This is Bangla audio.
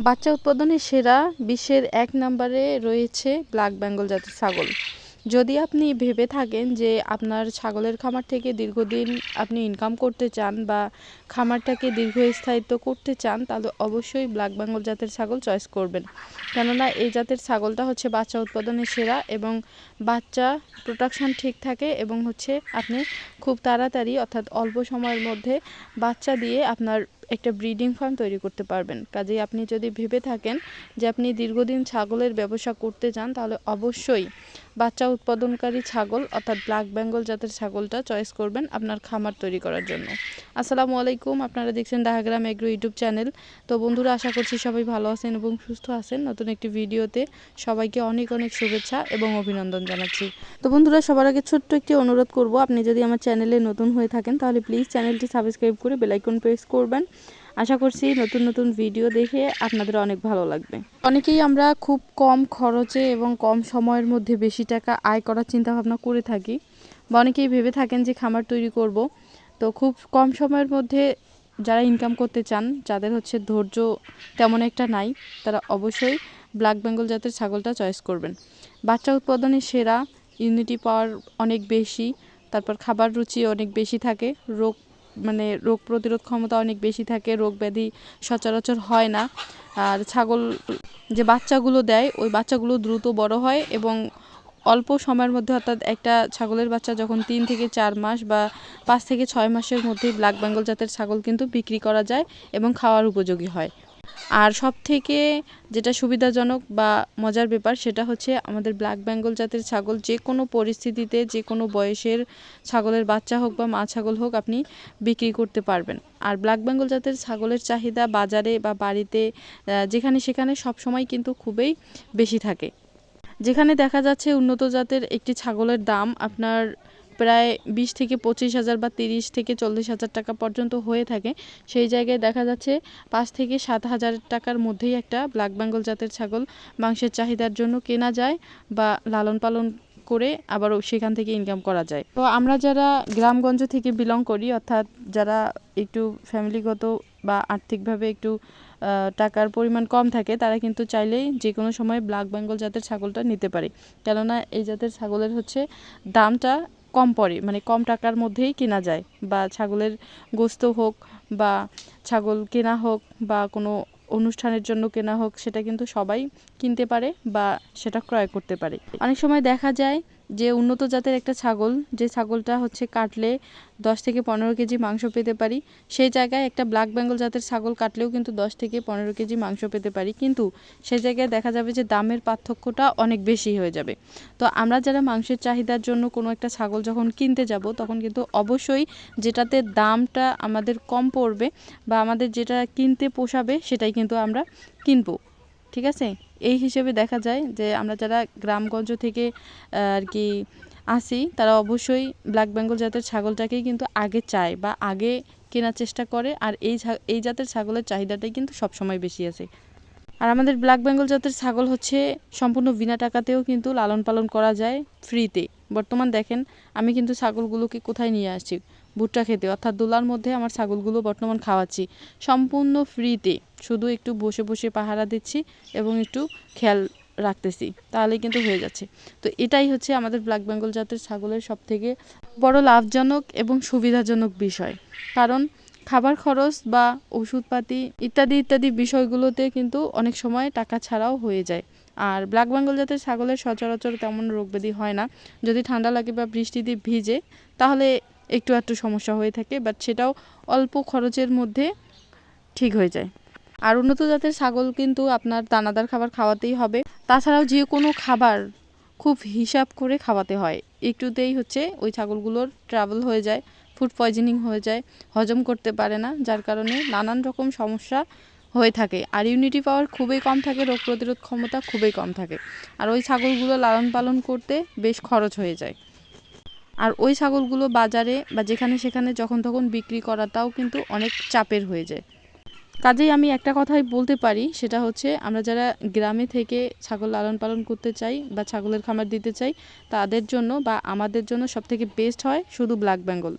বাচ্চা উৎপাদনে সেরা বিশ্বের ১ নম্বরে রয়েছে ব্ল্যাক বেঙ্গল জাতের ছাগল। যদি আপনি ভেবে থাকেন যে আপনার ছাগলের খামার থেকে দীর্ঘদিন আপনি ইনকাম করতে চান বা খামারটাকে দীর্ঘস্থায়িত্ব করতে চান, তাহলে অবশ্যই ব্ল্যাক বেঙ্গল জাতের ছাগল চয়েস করবেন। কেননা এই জাতের ছাগলটা হচ্ছে বাচ্চা উৎপাদনে সেরা এবং বাচ্চা প্রোডাকশন ঠিক থাকে এবং হচ্ছে আপনি খুব তাড়াতাড়ি অর্থাৎ অল্প সময়ের মধ্যে বাচ্চা দিয়ে আপনার একটা ব্রিডিং ফার্ম তৈরি করতে পারবেন। কাজেই আপনি যদি ভেবে থাকেন যে আপনি দীর্ঘদিন ছাগলের ব্যবসা করতে চান, তাহলে অবশ্যই বাচ্চা উৎপাদনকারী ছাগল অর্থাৎ ব্ল্যাক বেঙ্গল জাতের ছাগলটা চয়েস করবেন আপনার খামার তৈরি করার জন্য। আসসালামু আলাইকুম, আপনারা দেখছেন ডাহাগ্রাম এগ্রো ইউটিউব চ্যানেল। তো বন্ধুরা, আশা করছি সবাই ভালো আছেন এবং সুস্থ আছেন। নতুন একটি ভিডিওতে সবাইকে অনেক অনেক শুভেচ্ছা এবং অভিনন্দন জানাচ্ছি। তো বন্ধুরা, সবার আগে ছোট্ট একটি অনুরোধ করব, আপনি যদি আমার চ্যানেলে নতুন হয়ে থাকেন তাহলে প্লিজ চ্যানেলটি সাবস্ক্রাইব করে বেল আইকন প্রেস করবেন। আশা করছি নতুন নতুন ভিডিও দেখে আপনাদের অনেক ভালো লাগবে। অনেকেই আমরা খুব কম খরচে এবং কম সময়ের মধ্যে বেশি টাকা আয় করার চিন্তা ভাবনা করে থাকি, বা অনেকেই ভেবে থাকেন যে খামার তৈরি করব। তো খুব কম সময়ের মধ্যে যারা ইনকাম করতে চান, যাদের হচ্ছে ধৈর্য তেমন একটা নাই, তারা অবশ্যই ব্ল্যাক বেঙ্গল জাতের ছাগলটা চয়েস করবেন। বাচ্চা উৎপাদনে সেরা, ইমিউনিটি পাওয়ার অনেক বেশি, তারপর খাবার রুচি অনেক বেশি থাকে, রোগ প্রতিরোধ ক্ষমতা অনেক বেশি থাকে, রোগ ব্যাধি সচরাচর হয় না। আর ছাগল যে বাচ্চাগুলো দেয়, ওই বাচ্চাগুলো দ্রুত বড় হয় এবং অল্প সময়ের মধ্যে, অর্থাৎ একটা ছাগলের বাচ্চা যখন 3 থেকে 4 মাস বা 5 থেকে 6 মাসের মধ্যে ব্ল্যাক বেঙ্গল জাতের ছাগল কিন্তু বিক্রি করা যায় এবং খাওয়ার উপযোগী হয়। আর সব থেকে যেটা সুবিধাজনক বা মজার ব্যাপার, সেটা হচ্ছে আমাদের ব্ল্যাক বেঙ্গল জাতের ছাগল যে কোনো পরিস্থিতিতে, যে কোনো বয়সের ছাগলের বাচ্চা হোক বা মা ছাগল হোক, আপনি বিক্রি করতে পারবেন। আর ব্ল্যাক বেঙ্গল জাতের ছাগলের চাহিদা বাজারে বা বাড়িতে যেখানে সেখানে সবসময় কিন্তু খুবই বেশি থাকে। যেখানে দেখা যাচ্ছে উন্নত জাতের একটি ছাগলের দাম আপনার প্রায় 20 থেকে 25,000 বা 30 থেকে 40,000 টাকা পর্যন্ত হয়ে থাকে, সেই জায়গায় দেখা যাচ্ছে 5 থেকে 7,000 টাকার মধ্যেই একটা ব্ল্যাক বেঙ্গল জাতের ছাগল মাংসের চাহিদার জন্য কেনা যায় বা লালন পালন করে আবারও সেখান থেকে ইনকাম করা যায়। তো আমরা যারা গ্রামগঞ্জ থেকে বিলং করি, অর্থাৎ যারা একটু ফ্যামিলিগত বা আর্থিকভাবে একটু টাকার পরিমাণ কম থাকে, তারা কিন্তু চাইলেই যে কোনো সময় ব্ল্যাক বেঙ্গল জাতের ছাগলটা নিতে পারে। কেননা এই জাতের ছাগলের হচ্ছে দামটা কম পড়ে, মানে কম টাকার মধ্যেই কেনা যায়, বা ছাগলের গোস্ত হোক বা ছাগল কেনা হোক বা কোনো অনুষ্ঠানের জন্য কেনা হোক, সেটা কিন্তু সবাই কিনতে পারে বা সেটা ক্রয় করতে পারে। অনেক সময় দেখা যায় যে উন্নত জাতের একটা ছাগল, যে ছাগলটা হচ্ছে কাটলে 10 থেকে 15 কেজি মাংস পেতে পারি, সেই জায়গায় একটা ব্ল্যাক বেঙ্গল জাতের ছাগল কাটলেও কিন্তু 10 থেকে 15 কেজি মাংস পেতে পারি, কিন্তু সেই জায়গায় দেখা যাবে যে দামের পার্থক্যটা অনেক বেশি হয়ে যাবে। তো আমরা যারা মাংসের চাহিদার জন্য কোনো একটা ছাগল যখন কিনতে যাব, তখন কিন্তু অবশ্যই যেটাতে দামটা আমাদের কম পড়বে বা আমাদের যেটা কিনতে পোষাবে, সেটাই কিন্তু আমরা কিনবো। ঠিক আছে, এই হিসেবে দেখা যায় যে আমরা যারা গ্রামগঞ্জ থেকে আর কি আসি, তারা অবশ্যই ব্ল্যাক বেঙ্গল জাতের ছাগলটাকেই কিন্তু আগে চায় বা আগে কেনার চেষ্টা করে। আর এই জাতের ছাগলের চাহিদাটাই কিন্তু সবসময় বেশি আছে। আর আমাদের ব্ল্যাক বেঙ্গল জাতের ছাগল হচ্ছে সম্পূর্ণ বিনা টাকাতেও কিন্তু লালন পালন করা যায়, ফ্রিতে। বর্তমান দেখেন, আমি কিন্তু ছাগলগুলোকে কোথায় নিয়ে আসছি, ভুট্টা খেতে, অর্থাৎ দোলার মধ্যে আমার ছাগলগুলো বর্তমান খাওয়াচ্ছি সম্পূর্ণ ফ্রিতে। শুধু একটু বসে বসে পাহারা দিচ্ছি এবং একটু খেয়াল রাখতেছি, তাহলেই কিন্তু হয়ে যাচ্ছে। তো এটাই হচ্ছে আমাদের ব্ল্যাক বেঙ্গল জাতের ছাগলের সবথেকে বড় লাভজনক এবং সুবিধাজনক বিষয়। কারণ খাবার খরচ বা ওষুধপাতি ইত্যাদি ইত্যাদি বিষয়গুলোতে কিন্তু অনেক সময় টাকা ছাড়াও হয়ে যায়। আর ব্ল্যাক বেঙ্গল জাতের ছাগলের সচরাচর তেমন রোগব্যাধি হয় না। যদি ঠান্ডা লাগে বা বৃষ্টিতে ভিজে, তাহলে একটু একটু সমস্যা হয়ে থাকে, বাট সেটাও অল্প খরচের মধ্যে ঠিক হয়ে যায়। আর উন্নত জাতের ছাগল কিন্তু আপনার দানাদার খাবার খাওয়াতেই হবে। তাছাড়াও যে কোনো খাবার খুব হিসাব করে খাওয়াতে হয়। একটুতেই হচ্ছে ওই ছাগলগুলোর ট্রাবল হয়ে যায়, ফুড পয়জনিং হয়ে যায়, হজম করতে পারে না, যার কারণে নানান রকম সমস্যা হয়ে থাকে। আর ইমিউনিটি পাওয়ার খুবই কম থাকে, রোগ প্রতিরোধ ক্ষমতা খুবই কম থাকে। আর ওই ছাগলগুলো লালন পালন করতে বেশ খরচ হয়ে যায়। আর ওই ছাগলগুলো বাজারে বা যেখানে সেখানে যখন তখন বিক্রি করাটাও কিন্তু অনেক চাপের হয়ে যায়। কাজেই আমি একটা কথাই বলতে পারি, সেটা হচ্ছে আমরা যারা গ্রামে থেকে ছাগল লালন পালন করতে চাই বা ছাগলের খামার দিতে চাই, তাদের জন্য বা আমাদের জন্য সবথেকে বেস্ট হয় শুধু ব্ল্যাক বেঙ্গল।